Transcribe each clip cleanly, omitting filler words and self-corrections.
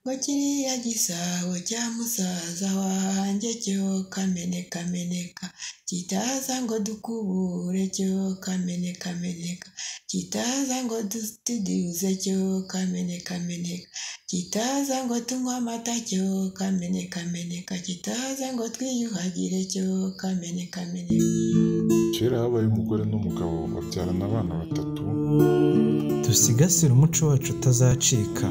ngo kiriya gisabo cya musaza wanjye cyo kameneka kitaza ngo dukubure cyo kameneka kitaza ngo dustidiuze cyo kameneka kitaza ngo tunywe amata cyo kameneka kitaza ngo twiyuhagire cyo kameneka. Kera habaye umugore n'umugabo babyarana abana 3. Dusigasire umuco wacu utazacika.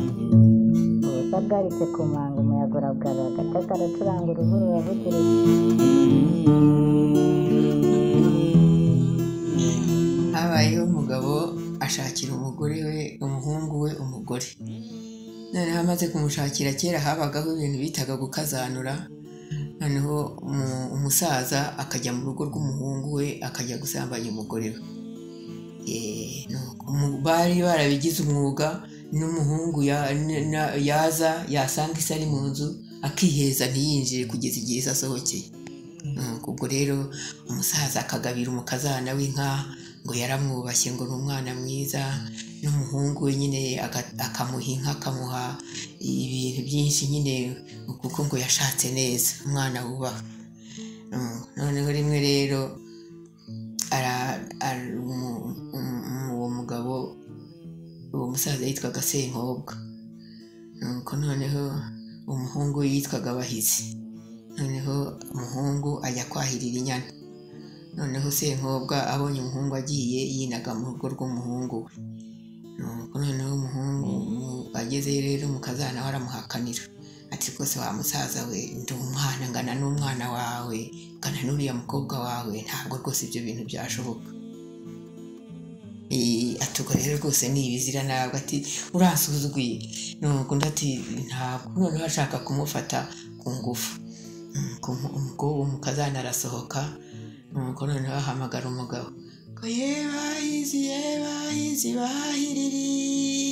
Bagaritse ku manga umuyaga urabwara agataka aracuranga uruhuru uravugira habayeho umugabo ashakira umugore we umuhungu we umugore. Noneho amaze kumushakira, kera habagaho ibintu bitaga gukazanura. Noneho umusaza akajya mu rugo rw'umuhungu we akajya gusambanya umugore we. Bari barabigize umwuga. N'umuhungu yaza yasanga isi ari mu nzu akiheza ntiyinjire kugeza igihe isi asohokeye. Ubwo rero umusaza akagabira umukazana w'inka ngo yaramwubashye ngo ni umwana mwiza, n'umuhungu we nyine akamuha inka akamuha ibintu byinshi nyine kuko ngo yashatse neza umwana wubaha. Noneho rimwe rero uwo mugabo, uwo musaza yitwaga Senkobwa. Nuko noneho umuhungu yitwaga Bahizi. Noneho umuhungu ajya kwahirira inyana. Noneho Senkobwa abonye umuhungu agiye yinaga mu rugo rw'umuhungu we. Nuko noneho umuhungu ageze rero umukazana we aramuhakanira ati rwose wa musaza we, ndi umwana ngana n'umwana wawe ngana n'uriya mukobwa wawe, ntabwo rwose ibyo bintu byashoboka. Atuko rero rwose nibizira ntabwo, ati uransuzuguye. Nuko ndati ntabwo. Noneho ashaka kumufata ku ngufu. Umukazana arasohoka. Nuko noneho ahamagara umugabo ngo Bahizi bahirira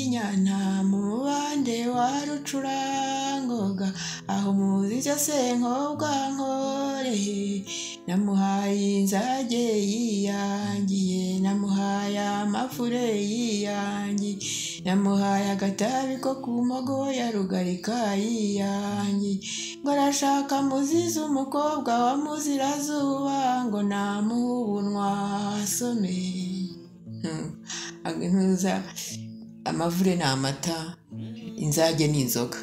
inyana mu mubande wa Rucurangoga, aho muzi icyo Senkobwa nkoreye. Namuhaye inzage yiyangiye, namuhaye amafure yiyangiye, namuhaye agatabi ko ku mogo ya Rugarika yiyangiye, ngo arashaka muziza umukobwa wa Muzirazuba ngo namuhubunwa asome. Ntuza amavure ni amata, inzage ni inzoga.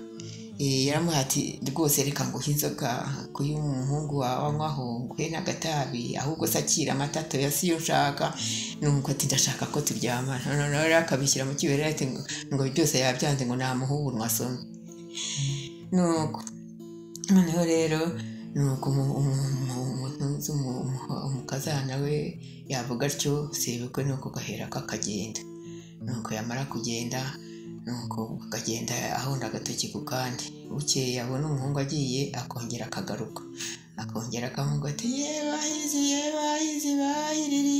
Yaramuha ati rwose reka nguhe inzoga kuyu umuhungu wawe anywaho nguhe n'agatabi, ahubwo se akira amata toya siyo nshaka. Nuko ati ndashaka ko turyamana. Noneho rero akabishyira mu kibero ati ngo byose yabyanze ngo namuhubunwa asome. Nuko noneho rero nuko umukazana we yavuga atyo, sebukwe nuko gahera kakagenda. Nuko yamara kugenda, nuko akagenda ahonda agatoki ku kandi. Bukeye abona umuhungu agiye akongera akagaruka, akongera akavuga ati Bahizi bahirira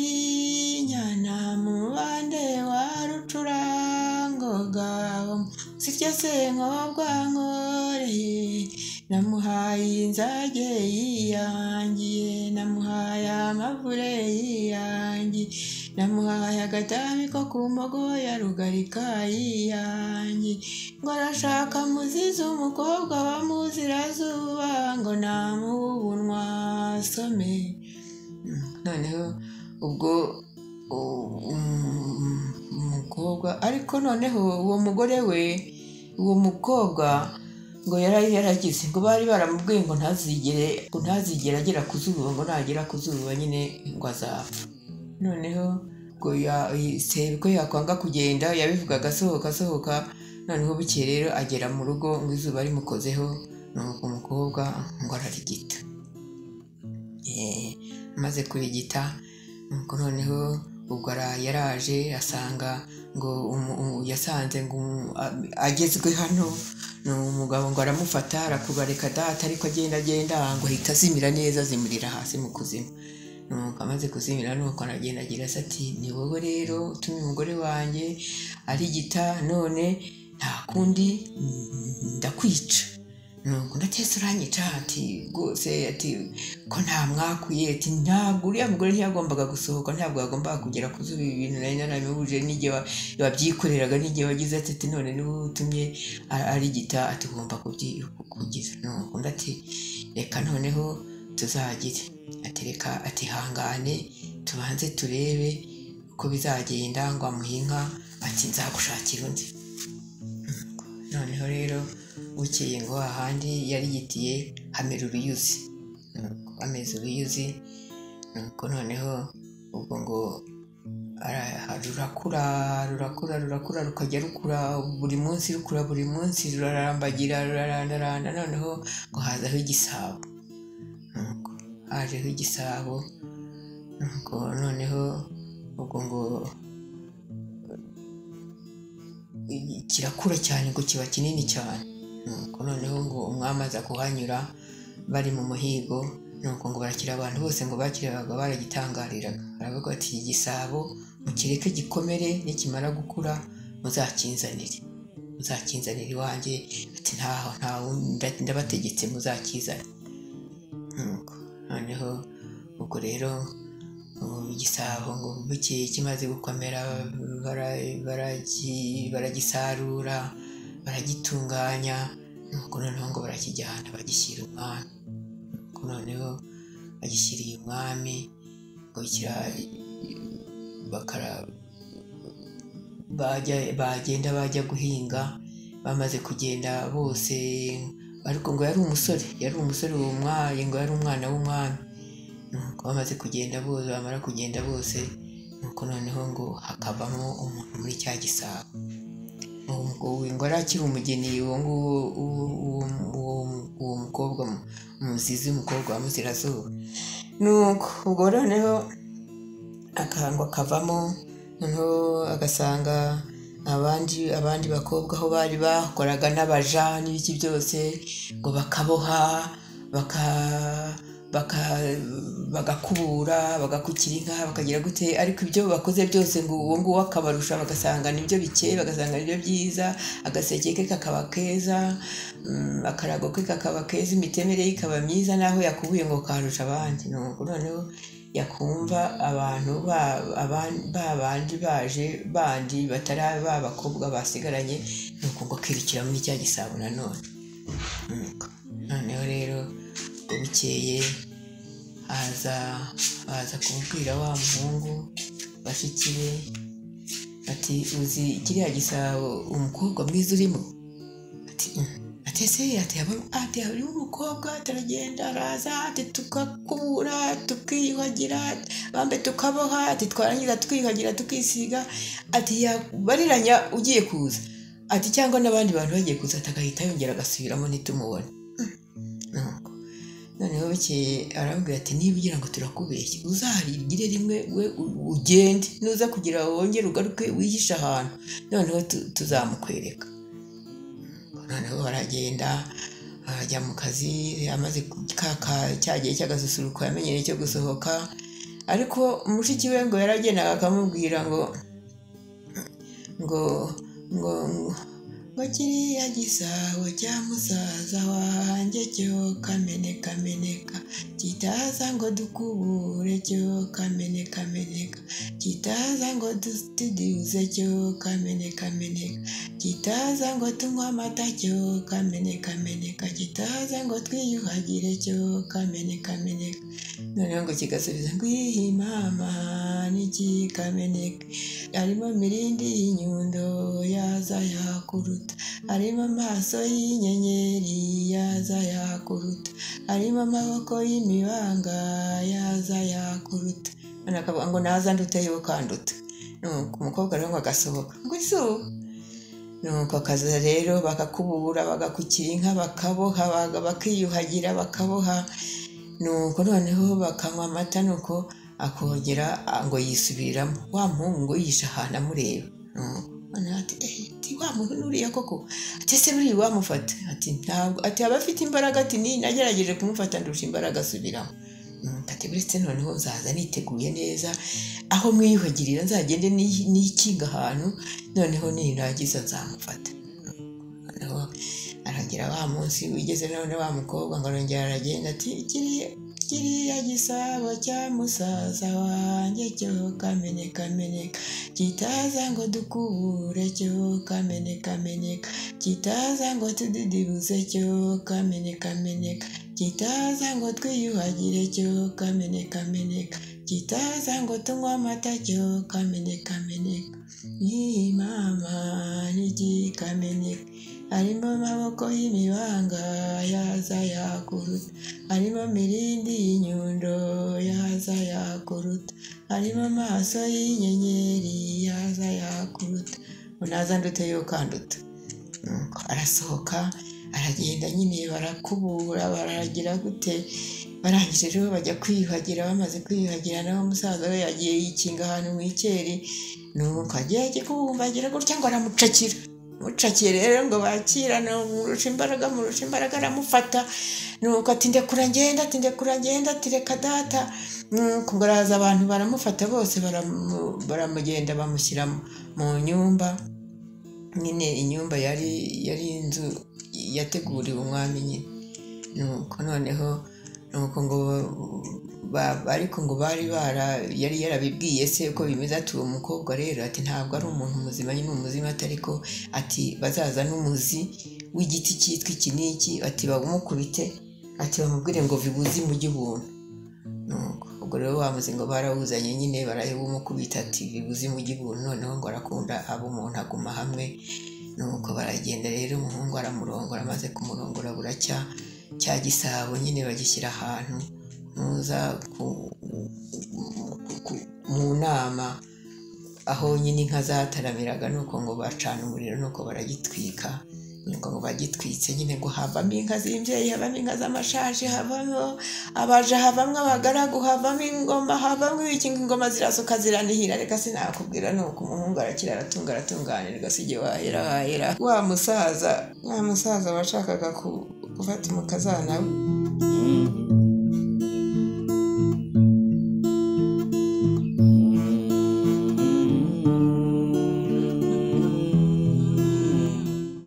inyana mu mubande wa Rucurangoga, sirya Senkobwa nkoreye. Namuhaye inzage yiyangiye, namuhaye amavure yiyangiye, namuhaye agatabi ko ku mogo ya Rugarika yiyangiye, ngo arashaka muziza umukobwa wa Muzirazuba ngo namuhubunwa asome. Noneho ubwo umukobwa, ariko noneho uwo mugore we, uwo mukobwa ngo yari yaragize ngo bari baramubwiye ngo ntazigere agera ku zuba, ngo nagera ku zuba nyine ngo azapfa. Noneho ngo sebukwe yakwanga kugenda yabivugaga asohoka. Noneho bukeye rero agera mu rugo ngo izuba rimukozeho. Nuko umukobwa ngo ararigita. Amaze kurigita, nuko noneho ubwo yaraje asanga ngo yasanze ngo agezwe hano. Umugabo ngo aramufata arakubareka data, ariko agenda ngo ahita azimira neza, azimurira hasi mu kuzimu. Nuko amaze kuzimira nuko aragenda agira ati ni wowe rero utumye umugore wanjye arigita, none nta kundi ndakwica. nuko ndatese uranyica ati rwose ati ko nta mwakuye ati ntabwo uriya mugore ntiyagombaga gusohoka, ntabwo yagombaga kugera ku zuba, ibi bintu nari naramubuje n'igihe wabyikoreraga, n'igihe wagize ati none niwe utumye arigita ati ugomba kugiza. nuko ndati reka noneho tuzagire ati reka ati hangane tubanze turebe uko bizagenda, ngo amuhe inka ati nzagushakira undi. noneho rero bukeye ngo ahandi yari yitiye hamera uruyuzi, ameze uruyuzi. nuko noneho ubwo ngo rurakura rukajya rukura buri munsi, rurarambagira rurarandaranda. noneho ngo hazaho igisabo, hajeho igisabo. nuko noneho ubwo ngo kirakura cyane, ngo kiba kinini cyane. nuko noneho ngo umwami aza kuhanyura bari mu muhigo, nuko ngo barakira abantu bose, ngo bakiraga baragitangariraga, aravuga ati igisabo mukireke gikomere, nikimara gukura muzakinzanire iwanjye, ati ntaho ndabategetse muzakizane. noneho ubwo rero igisabo ngo bukeye kimaze gukomera baragisarura baragitunganya. nuko noneho ngo barakijyana bagishyira umwami. nuko noneho bagishyiriye umwami ngo bagenda bajya guhinga. bamaze kugenda bose, ariko ngo yari umusore uwo mwari, ngo yari umwana w'umwami. nuko bamaze kugenda bose, bamara kugenda bose, nuko noneho ngo hakavamo umuntu muri cya gisabo. ngo yari akiri umugeni uwo mukobwa umuzizi, umukobwa wa Muzirazuba. nuko ubwo noneho akavamo, noneho agasanga abandi bakobwa aho bari bakoraga n'abaja n'ibiki byose, ngo bakaboha bagakubura bagakukira inka bakagira gute, ariko ibyo bakoze byose ngo uwo nguwo akabarusha, bagasanga nibyo bikeye, bagasanga nibyo byiza, agaseke ke kakaba keza, akarago ke kakaba keza, imitemere ye ikaba myiza, naho yakubuye ngo karusha abandi. nuko noneho yakumva abantu bandi baje bandi batari abakobwa basigaranye, nuko ngo akirikira muri cya gisabo nanone. noneho rero ngo bukeye aza kumubwira wa muhungu bashiki be ati uzi kiriya gisabo umukobwa mwiza urimo? atese ati harimo umukobwa ataragenda araza ati tukakubura tukiyuhagira bambe tukaboha ati twarangiza tukiyuhagira tukisiga ati yabariranya ugiye kuza ati cyangwa n'abandi bantu bagiye kuza atagahita yongera agasubiramo ntitumubone. noneho bukeye arambwira ati niba ugira ngo turakubeshye uzaharigire rimwe we ugende, nuza kugira wongere ugaruke wihishe ahantu, noneho tuzamukwereka. noneho baragenda ajya mu kazi, amaze cyagiye cy'agasusuruko yamenyereye cyo gusohoka, ariko mushiki we ngo yaragendaga akamubwira ngo kiriya gisabo cya musaza wanjye cyo kameneka kitaza ngo dukubure cyo kameneka kitaza ngo tudiuze cyo kameneka kitaza ngo tunywa amata cyo kameneka kitaza ngo twiyuhagire cyo kameneka. noneho ngo kigasubiza ngo iyi mama niki kameneka, harimo mirindi y'inyundo yaza yakuruta, harimo amaso y'inyenyeri yaza yakuruta, harimo amaboko y'imibanga yaza yakuruta. akavuga ngo naza nduteyo kanduta. nuko umukobwa rero ngo agasohoka ngo izuba. nuko akaza rero bakakubura bagakukira inka bakaboha bakiyuhagira bakaboha. nuko noneho bakanywa amata, nuko akongera ngo yisubiramo, wa muhungu ngo yishe ahantu amureba. ati wa muntu nuriya koko, ati se buriya wamufata? ati ntabwo, ati aba afite imbaraga, ati ni nagerageje kumufata ndusha imbaraga asubiramo. ati buretse noneho nzaza niteguye neza, aho mwiyuhagirira nzagende n'ikinga ahantu, noneho ninagiza nzamufata. noneho aragira wa munsi wigeze none wa mukobwa ngo arongera aragenda ati kiriya gisabo cya musaza wanjye cyo kameneka kitaza ngo dukubure cyo kameneka kitaza ngo tudidibuze cyo kameneka kitaza ngo twiyuhagire cyo kameneka kitaza ngo tunywe amata cyo kameneka ni mama n'igikameneka harimo amaboko y'imibanga yaza yakuruta harimo mirindi y'inyundo yaza yakuruta harimo amaso y'inyenyeri yaza yakuruta unaza nduteyo kanduta arasohoka aragenda nyine barakubura baragira gute barangije rero bajya kwiyuhagira bamaze kwiyuhagira naho umusaza we yagiye yikinga ahantu mu ikeri nuko agiye kubumbagira gutya ngo mucakiye rero ngo bakirana murusha imbaraga aramufata nuko ati ndekura ngenda ati reka data nuko baraza abantu baramufata bose baramugenda bamushyira mu nyumba nyine inyumba yari inzu yateguriwe umwami nyine nuko noneho nuko ngo ariko ngo yari yarabibwiye se ko bimeze ati uwo mukobwa rero ati ntabwo ari umuntu muzima nyine umuzima atariko ati bazaza n'umuzi w'igiti cyitwa iki n'iki ati bamukubite ati bamubwire ngo vibuzi mu gihuntu nuko ubwo rero wamuze ngo barawuzanye nyine barayumukubita ati vibuzi mu gihuntu noneho ngo arakunda abo umuntu aguma hamwe nuko baragenda rero umuhungu aramurongora amaze kumurongora buracya cya gisabo nyine bagishyira ahantu muza mu nama aho nyine inka zataramiraga nuko ngo bacana umuriro nuko baragitwika nuko ngo bagitwitse nyine ngo havamo inka z'imbyeyi havamo inka z'amashashi havamo abaja havamo abagaragu havamo ingoma havamo ingoma zirasoka ziranihira reka sinakubwira nuko umuhungu arakira aratunganirwa sijye wahera wa musaza washakaga gufata umukazana we